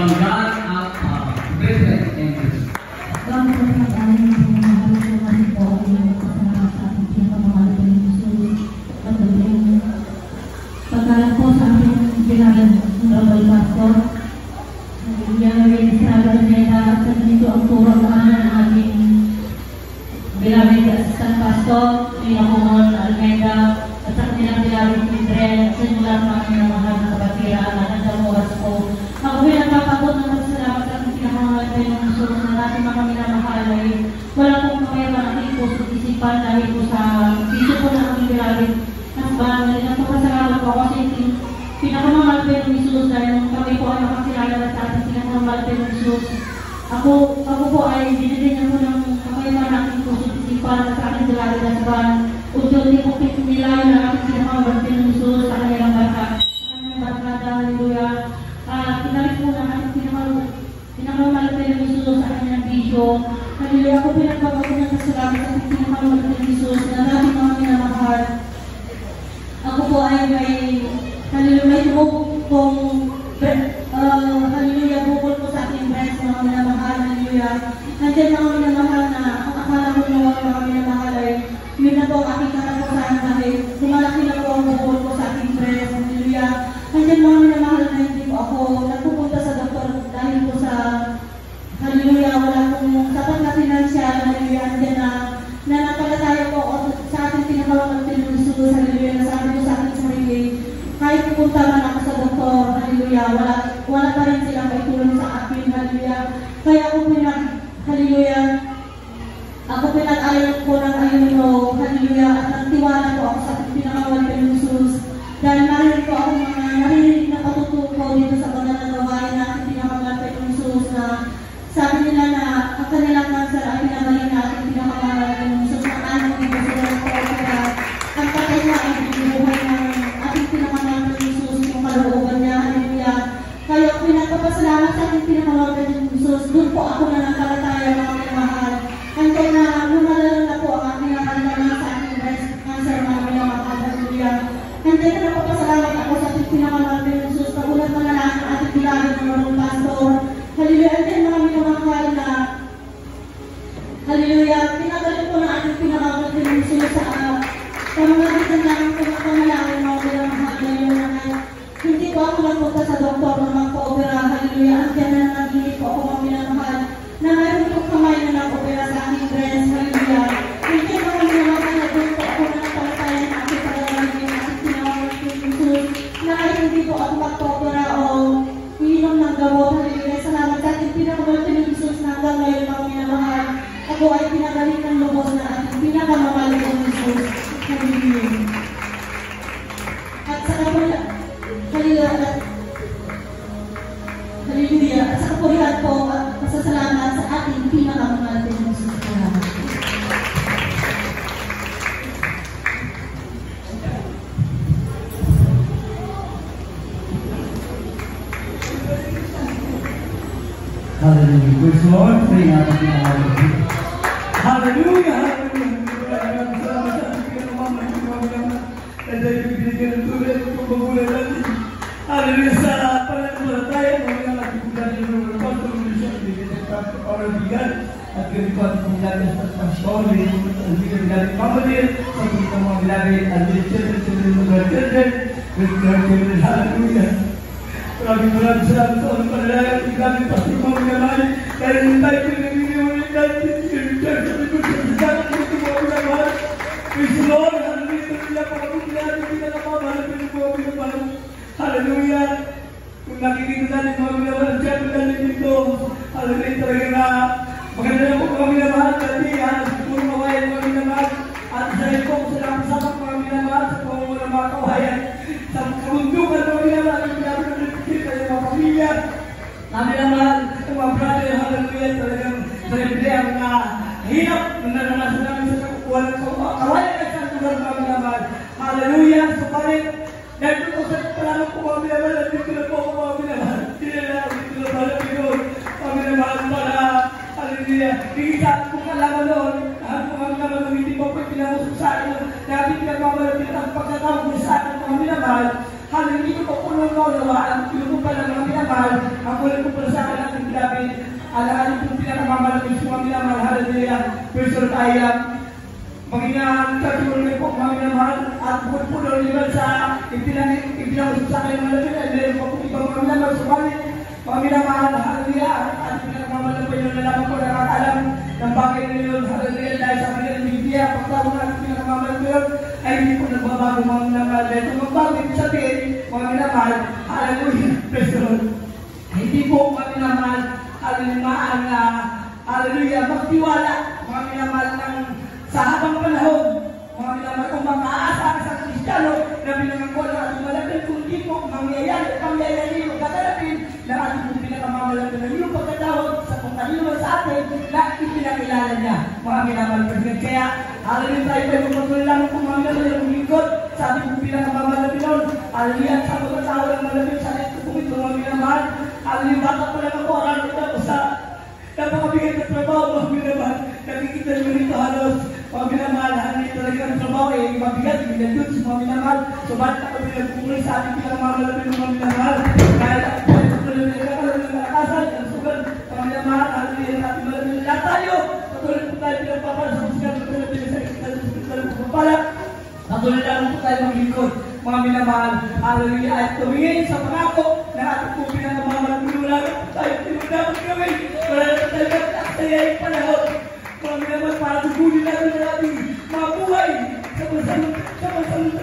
from God at Brisbane, English. Pagkalang po sa aking pinagal ng Global Pastor, yung nag-registragan niya na sa dito ang turang ng aking Beloved Assistant Pastor, Pinakungol, Almeida, at sa kanilang Beloved Children, sa sinulat ng aming namahal na kabatira, na nagdamuras po. Ako bilang papakot ng magsalamat sa aking pinakangalan tayo ng susunod na natin mga minamahal ay wala pong kamayaman ang ipos at isipan dahil po sa video po ng aming Beloved Husband. Nagpapasalamat po ako sa ating pinakamamahal tayo ng Jesus dahil kami po ay makakilala sa ating pinakamamahal tayo ng Jesus. Ako po ay dinidin ako ng kamayaman ng aking puso at isipan at sa aking Beloved Husband. Unti-unti po pinilay na aking pinakamamahal tayo ng Jesus sa kanilang barkada. Hallelujah. Pinalik po ng ating pinakamamahal tayo ng Jesus sa kanilang video. Hallelujah. Ako pinagpapako ng kasalamat sa ating pinakamamahal tayo ng Jesus na natin mga minamahal. Ako po ay may tumubog pong hallelujah, bukol po sa aking breast, mga minamahal, hallelujah. Nandiyan mga minamahal na ang akala ko na mga minamahal ay yun na po ang aking katapusan dahil lumalaki na po ang bukol po sa aking breast, hallelujah. Nandiyan mga minamahal na hindi po ako nagpupunta sa doktor dahil po sa hallelujah, wala pong sapat na financial, hallelujah. Nandiyan na nanampalataya po ako sa ating pinakawang tinulusulo, hallelujah, na sabi ko sa ating sarili, kahit pupunta man ako sa doktor, hallelujah, wala pa rin silang may tulong sa akin, hallelujah. Kaya hallelujah, ako pinag-ayon po ng ayuno, hallelujah, at nagtiwala po ako sa ating pinakawang tinulusulo. Dahil narinig po ako narinig na patutuko dito sa banal na gawain na ating pinakawang tinulusulo na sabi nila na ang kanilang cancer ay pinagaling na ating pinakawang tinulusulo na anong dito sa doktor. Ang patay na ay binubuhay ng ating pinakawang tinulusulo yung kalooban niya, hallelujah. Kaya pinagpapasalamat sa ating pinakawang tinulusulo, doon po ako na nagkalataya mga minamahal. Hanggang na lumalala na po ang aking nakalala sa ating breast cancer mga minamahal, hallelujah. Hanggang na nagpapasalamat ako sa ating pinakawang tinulusulo, kagulat na lang ang ating Beloved ng Global Pastor, hallelujah. Hanggang mga minamahal na hallelujah, pinagaling po ng ating pinakawang tinulusulo sa pamamagitan lang ang pagkamalangin mga minamahal, hallelujah. Hindi po ako nagpunta sa doktor na magpa-opera, hallelujah. Andiyan na nag-inig po ako mga minamahal na mayroon pong kamay na nag-opera sa aking breast, hallelujah. Hindi mga minamahal na doon po ako na nagpalatayan na aking pagkamalangin ng ating pinakawang tinulusulo na kahit hindi po ako magpa-opera o iinom ng gamot, hallelujah. Salamat sa ating pinakawang tinulusulo na hanggang ngayon mga minamahal. Ako ay pinagaling ng lubos na ating pinakamamahal ng Jesus, hallelujah. At sa kapulihan, hallelujah, at sa kapulihan po at pasasalamat sa ating pinakamamahal ng Jesus. Salamat. Hallelujah. Praise the Lord. Pray natin ang mga Lord. Hallelujah. Hallelujah. Sa pananampalataya, mga nagpupunta din ng pagtulong at panabigan at ganito at panglagas at pastor, ang bilang pamalir, sa mga bilagay at children ng mga children, hallelujah. Maraming salamat sa mga panalaya, ikaming pastor mga minamahal, kaya yung tayo pinag-iulit natin, i-return sa likod sa bisang at ito mga minamahal. Praise the Lord, hallelujah, nila pagkakulihan, hindi na napamahal, mga minamahal. Hallelujah. Kung nakikita natin mga minamahal, siya kung natin dito, hallelujah, talaga na maganda na po mga minamahal, kasi siguro mawayan mga minamahal, at sa ito, sa nakasama mga minamahal, sa mga kawayan, sa kabundukan mga minamahal, mga pamilya, namin naman, ang mga brother, hallelujah, talagang sarili ang hirap na naranasan namin sa kakukuhan ng kawalan at sa lugar namin naman, hallelujah. So parin, dahil po sa palamang po kami naman, at dito na po kami naman, dito na pala Pinoy, kami naman para, hallelujah, higit kung kalaman noon, lahat po kami naman hindi po po pinamusok sa akin, dati pinagmamalapit ang pagkatawag niya sa akin kami naman, Hallelujah, ko po nung naunawaan, ko pa ng mga minamahal, ang kulit ko pala sa akin natin David, alahanin po pinakamamalapit sa mga minamahal, hallelujah, person ay Panginoon, katulad po mga minamahal, at bukod po doon iba sa ipinangusap sa akin ng malapit, at meron po ibang mga minamahal, subalit, mga minamahal, hallelujah, at pinakamamalapit yung nalaman ko, nakakalam ng bagay na yun, hallelujah, dahil sa kanilang media, pagtawag natin pinakamamalapit yun, ay hindi po nagbabago mga minamahal. Dahil kung magbago yung sabihin, mga minamahal, hallelujah, praise the Lord. Hindi po mga minamahal, hallelujah, magtiwala, mga minamahal ng sa habang panahon, mga minamahal, kung makaasa ka sa Kristiyano, na pinangangkuhan ng ating malapit, kung di po mangyayari yung katalapin na ating po pinakamamalapit na yung pagkatawag sa kung kanino sa atin na ipinakilala niya, mga minamahal. Kaya, hallelujah, tayo tayo magpatuloy lang kung mga minamahal yung lingkod sa ating po pinakamamalapit nun. Hallelujah, sa pagkatawag ng malapit sa ating po ito, mga minamahal. Hallelujah, bata po lang ako, aralo ko ako sa napakabigay na trabaho, mga minamahal. Nakikita nyo rito halos, mga minamahal, hindi talaga ang trabaho mabigat, binagdut sa mga minamahal. So, bakit ako pinagpupulay sa ating pinakamamalapit ng mga minamahal? Dahil ako pinagpupulay ng kalakasan, ang sugal, mga minamahal, hallelujah, natin malapit. Lahat tayo, patuloy po tayo pinagpapala sa musikan, patuloy tayo sa pagpapala. Patuloy lang po tayo maglingkod, mga minamahal, hallelujah, at tumingin sa pangako na ating po pinakamamalapit. Pinulagan po tayo, pinulagan kami, wala na tayo magkakasaya yung panahon. Mga minamahal, para tugunin natin na natin mga buhay sa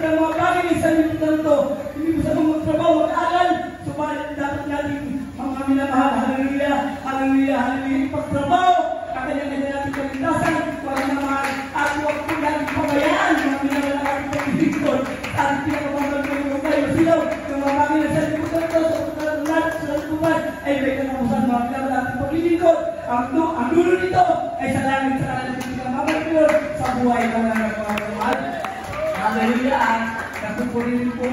mga bagay sa liputan ito. Hindi mo sa mga magtrabaho, mag-aaral. Subalit dapat natin, mga minamahal, hallelujah, hallelujah, hallelujah, ipagtrabaho, kakanya-kanya natin kalintasan, mga minamahal, at huwag po natin pabayaan, mga minamahal, ang ating pag-ibigton, at pinakamamal ko yung tayo silaw, ng mga bagay na sa liputan ito, sa liputan, ay may katapusan, mga minamahal, ating pag-ibigton. Ang dulo nito ay sa langit sa kanan ng pinakamamal sa buhay ng mga minamahal. Hallelujah, at natupunin po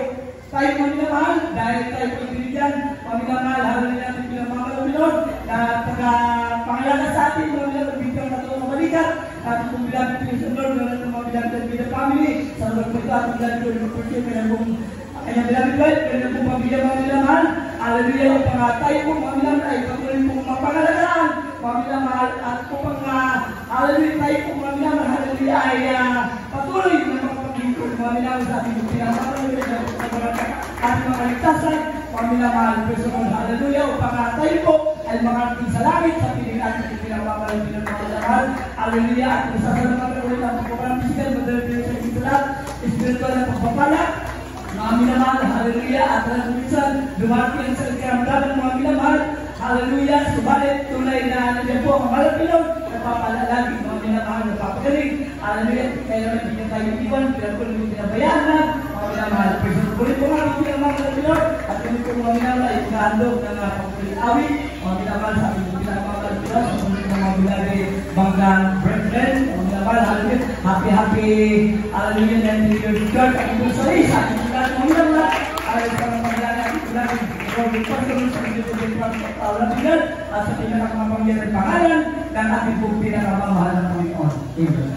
tayo mga minamahal, dahil tayo pag-ibigyan, mga minamahal, hallelujah, natin pinakamamal na taga-pangalaga sa atin, mga minamahal, bigyan na ito mabalikat, at kung bilang ito yung sunod, mga bilang ito yung family, sa lugar po ito, at bilang ito yung pagkakit, kanyang bilang ito, kanya po pabigyan mga minamahal, hallelujah, upang tayo po mga minamahal, ay patuloy po mapangalagaan, mga minamahal, at upang hallelujah, tayo po mga minamahal, hallelujah, ay patuloy na mapapagingkod, mga minamahal, sa ating pinamahal, at mga kaligtasan, mga minamahal, personal, hallelujah, upang tayo po ay makarating sa langit sa piling natin pinamahal, pinamahal, hallelujah, at nasasalamatan ulit ang pagpapalang pisikal, madalagin sa itulat, espiritual na pagpapala, mga minamahal, hallelujah, at minsan dumating sa karamdaman mga minamahal, hallelujah, subalit tunay na nandiyan po ang malapilog, napapalalagi mga minamahal, napapagaling, hallelujah, kaya naman hindi na tayo iwan, pinagpunin yung pinabayaan na, mga minamahal, pagpunin po nga yung pinamahal, at kami po mga minamahal ay pinahandog ng pagpunin-awi, mga minamahal, sa ating pinamahal, sa mga bilagay, banggang Brentland, mga minamahal, hallelujah, happy, hallelujah, and your church, at ito sa isa, mga minamahal, ay sa mga paglalaan, at sa pinakakamamangyan ng pangalan ng ating pong pinakamamahal ng Panginoon. Amen.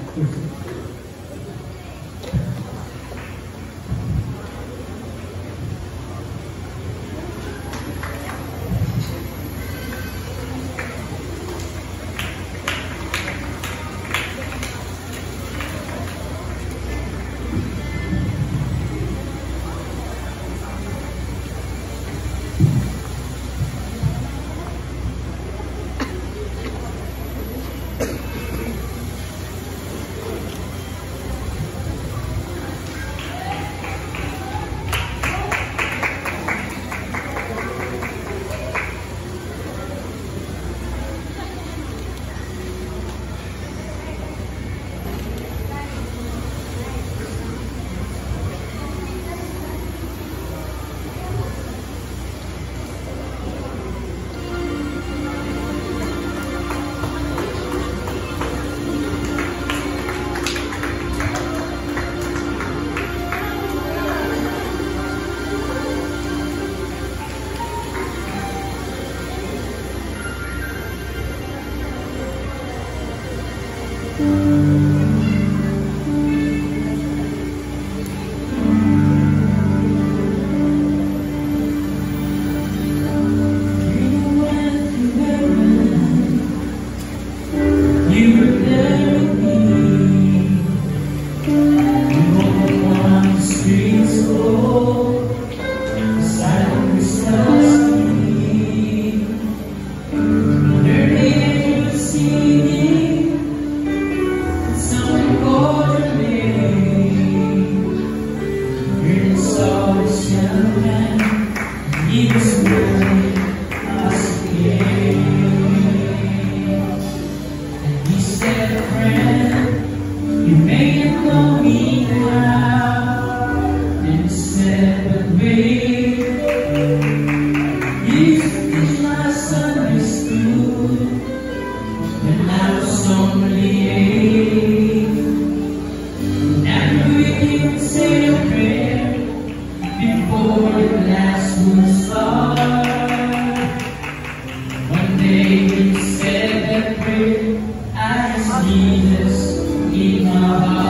Jesus in my heart.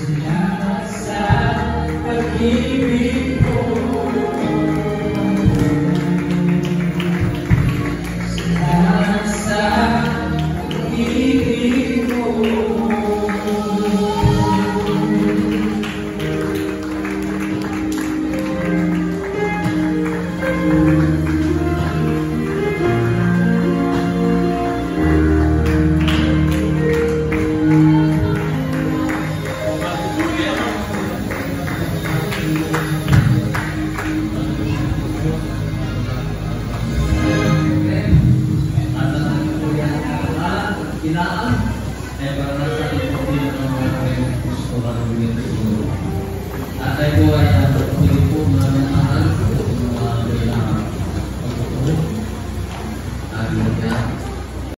Salamat sa pag-ibig mo. Salamat sa pag-ibig mo. Atay ko ay